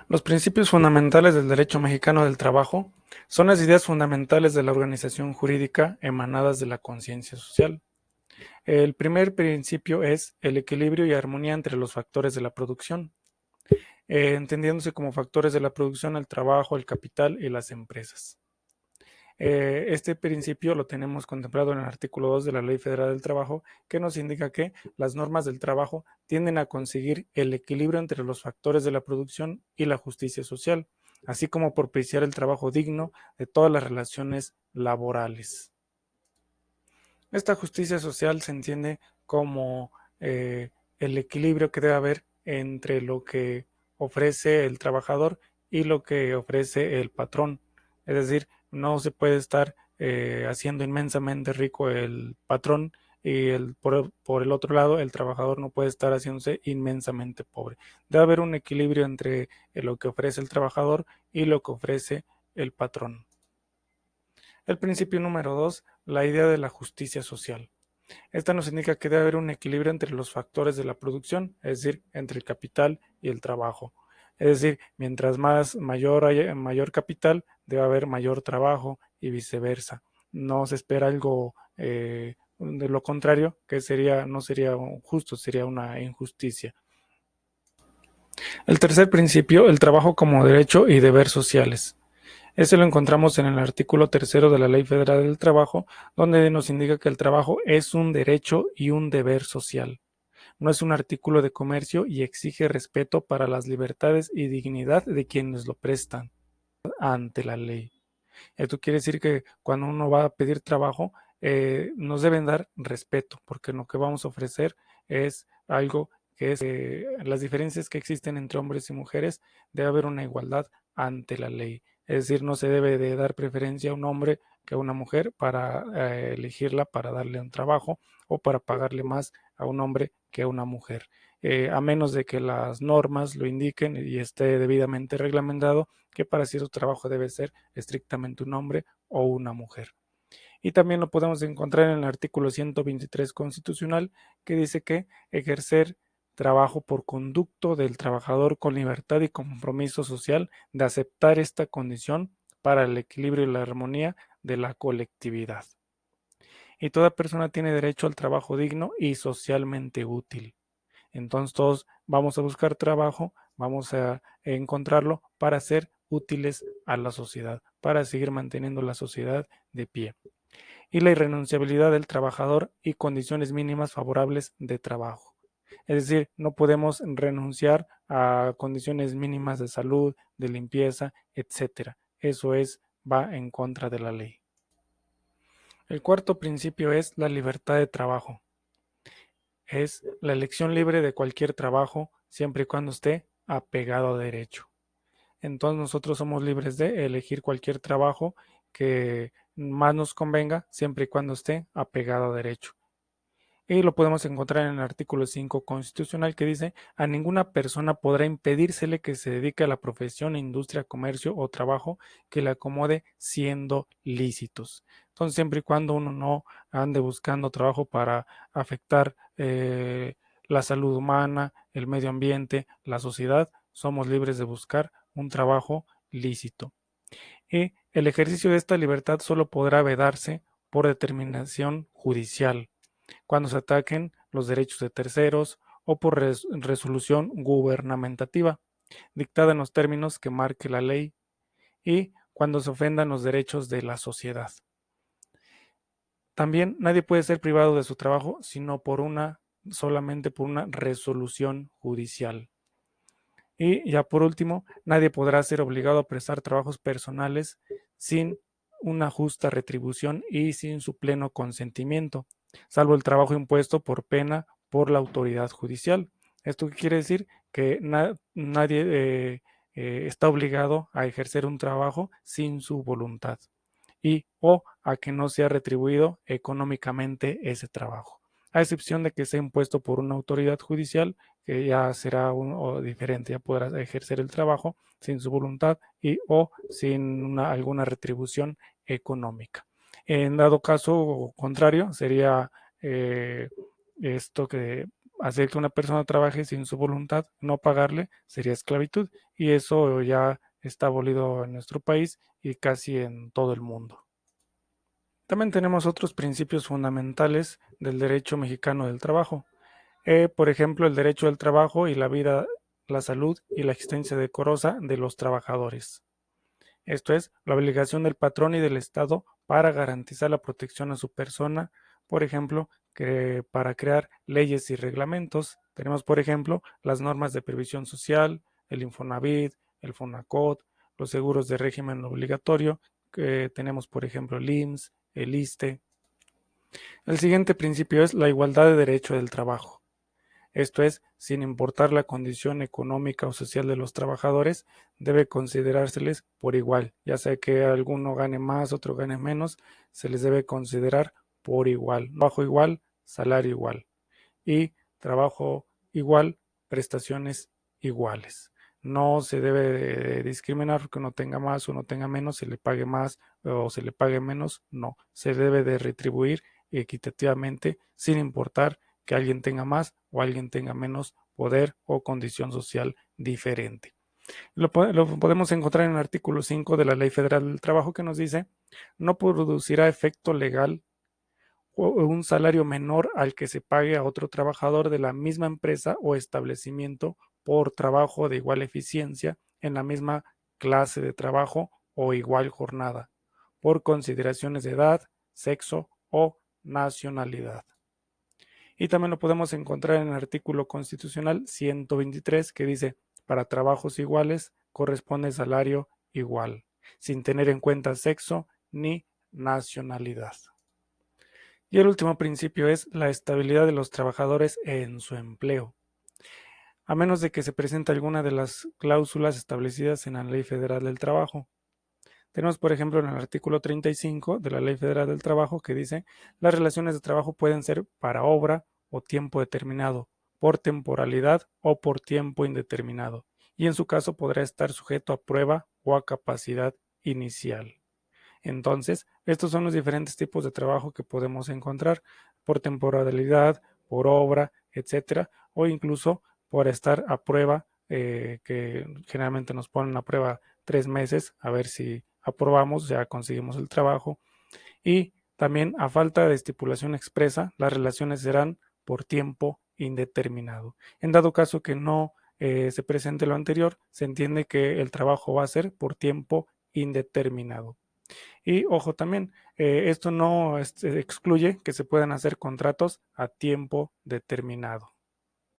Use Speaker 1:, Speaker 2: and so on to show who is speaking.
Speaker 1: Los principios fundamentales del derecho mexicano del trabajo son las ideas fundamentales de la organización jurídica emanadas de la conciencia social. El primer principio es el equilibrio y armonía entre los factores de la producción, entendiéndose como factores de la producción el trabajo, el capital y las empresas. Este principio lo tenemos contemplado en el artículo 2 de la Ley Federal del Trabajo, que nos indica que las normas del trabajo tienden a conseguir el equilibrio entre los factores de la producción y la justicia social, así como propiciar el trabajo digno de todas las relaciones laborales. Esta justicia social se entiende como el equilibrio que debe haber entre lo que ofrece el trabajador y lo que ofrece el patrón. Es decir, no se puede estar haciendo inmensamente rico el patrón y por el otro lado el trabajador no puede estar haciéndose inmensamente pobre. Debe haber un equilibrio entre lo que ofrece el trabajador y lo que ofrece el patrón. El principio número 2, la idea de la justicia social. Esta nos indica que debe haber un equilibrio entre los factores de la producción, es decir, entre el capital y el trabajo. Es decir, mientras mayor capital, debe haber mayor trabajo y viceversa. No se espera algo de lo contrario, que no sería justo, sería una injusticia. El tercer principio, el trabajo como derecho y deber sociales. Este lo encontramos en el artículo tercero de la Ley Federal del Trabajo, donde nos indica que el trabajo es un derecho y un deber social. No es un artículo de comercio y exige respeto para las libertades y dignidad de quienes lo prestan ante la ley. Esto quiere decir que cuando uno va a pedir trabajo, nos deben dar respeto, porque lo que vamos a ofrecer es algo que es las diferencias que existen entre hombres y mujeres, debe haber una igualdad ante la ley. Es decir, no se debe de dar preferencia a un hombre que a una mujer para elegirla para darle un trabajo o para pagarle más a un hombre que a una mujer. A menos de que las normas lo indiquen y esté debidamente reglamentado que para cierto trabajo debe ser estrictamente un hombre o una mujer. Y también lo podemos encontrar en el artículo 123 constitucional que dice que ejercer trabajo por conducto del trabajador con libertad y compromiso social de aceptar esta condición para el equilibrio y la armonía de la colectividad. Y toda persona tiene derecho al trabajo digno y socialmente útil. Entonces todos vamos a buscar trabajo, vamos a encontrarlo para ser útiles a la sociedad, para seguir manteniendo la sociedad de pie. Y la irrenunciabilidad del trabajador y condiciones mínimas favorables de trabajo. Es decir, no podemos renunciar a condiciones mínimas de salud, de limpieza, etcétera. Eso va en contra de la ley. El cuarto principio es la libertad de trabajo. Es la elección libre de cualquier trabajo siempre y cuando esté apegado a derecho. Entonces nosotros somos libres de elegir cualquier trabajo que más nos convenga siempre y cuando esté apegado a derecho. Y lo podemos encontrar en el artículo 5 constitucional que dice, a ninguna persona podrá impedírsele que se dedique a la profesión, industria, comercio o trabajo que le acomode siendo lícitos. Entonces, siempre y cuando uno no ande buscando trabajo para afectar la salud humana, el medio ambiente, la sociedad, somos libres de buscar un trabajo lícito. Y el ejercicio de esta libertad solo podrá vedarse por determinación judicial cuando se ataquen los derechos de terceros o por resolución gubernamentativa, dictada en los términos que marque la ley y cuando se ofendan los derechos de la sociedad. También nadie puede ser privado de su trabajo sino solamente por una resolución judicial. Y ya por último, nadie podrá ser obligado a prestar trabajos personales sin una justa retribución y sin su pleno consentimiento, salvo el trabajo impuesto por pena por la autoridad judicial. ¿Esto qué quiere decir? Que nadie está obligado a ejercer un trabajo sin su voluntad y o a que no sea retribuido económicamente ese trabajo, a excepción de que sea impuesto por una autoridad judicial, que ya será diferente, ya podrá ejercer el trabajo sin su voluntad y o sin alguna retribución económica. En dado caso contrario, sería esto que hacer que una persona trabaje sin su voluntad, no pagarle, sería esclavitud. Y eso ya está abolido en nuestro país y casi en todo el mundo. También tenemos otros principios fundamentales del derecho mexicano del trabajo. Por ejemplo, el derecho al trabajo y la vida, la salud y la existencia decorosa de los trabajadores. Esto es, la obligación del patrón y del Estado para garantizar la protección a su persona, por ejemplo, que para crear leyes y reglamentos. Tenemos, por ejemplo, las normas de previsión social, el Infonavit, el Fonacot, los seguros de régimen obligatorio, que tenemos, por ejemplo, el IMSS, el ISSSTE. El siguiente principio es la igualdad de derecho del trabajo. Esto es, sin importar la condición económica o social de los trabajadores, debe considerárseles por igual, ya sea que alguno gane más, otro gane menos, se les debe considerar por igual, trabajo igual, salario igual y trabajo igual, prestaciones iguales. No se debe de discriminar porque uno tenga más o uno tenga menos, se le pague más o se le pague menos, no, se debe de retribuir equitativamente sin importar que alguien tenga más o alguien tenga menos poder o condición social diferente. Lo podemos encontrar en el artículo 5 de la Ley Federal del Trabajo que nos dice, no producirá efecto legal o un salario menor al que se pague a otro trabajador de la misma empresa o establecimiento por trabajo de igual eficiencia en la misma clase de trabajo o igual jornada, por consideraciones de edad, sexo o nacionalidad. Y también lo podemos encontrar en el artículo constitucional 123 que dice, para trabajos iguales corresponde salario igual, sin tener en cuenta sexo ni nacionalidad. Y el último principio es la estabilidad de los trabajadores en su empleo, a menos de que se presente alguna de las cláusulas establecidas en la Ley Federal del Trabajo. Tenemos, por ejemplo, en el artículo 35 de la Ley Federal del Trabajo que dice, las relaciones de trabajo pueden ser para obra o tiempo determinado, por temporalidad o por tiempo indeterminado, y en su caso podrá estar sujeto a prueba o a capacidad inicial. Entonces, estos son los diferentes tipos de trabajo que podemos encontrar por temporalidad, por obra, etcétera, o incluso por estar a prueba, que generalmente nos ponen a prueba 3 meses, a ver si aprobamos, ya conseguimos el trabajo. Y también, a falta de estipulación expresa, las relaciones serán por tiempo indeterminado. En dado caso que no se presente lo anterior, se entiende que el trabajo va a ser por tiempo indeterminado. Y ojo también, esto no excluye que se puedan hacer contratos a tiempo determinado.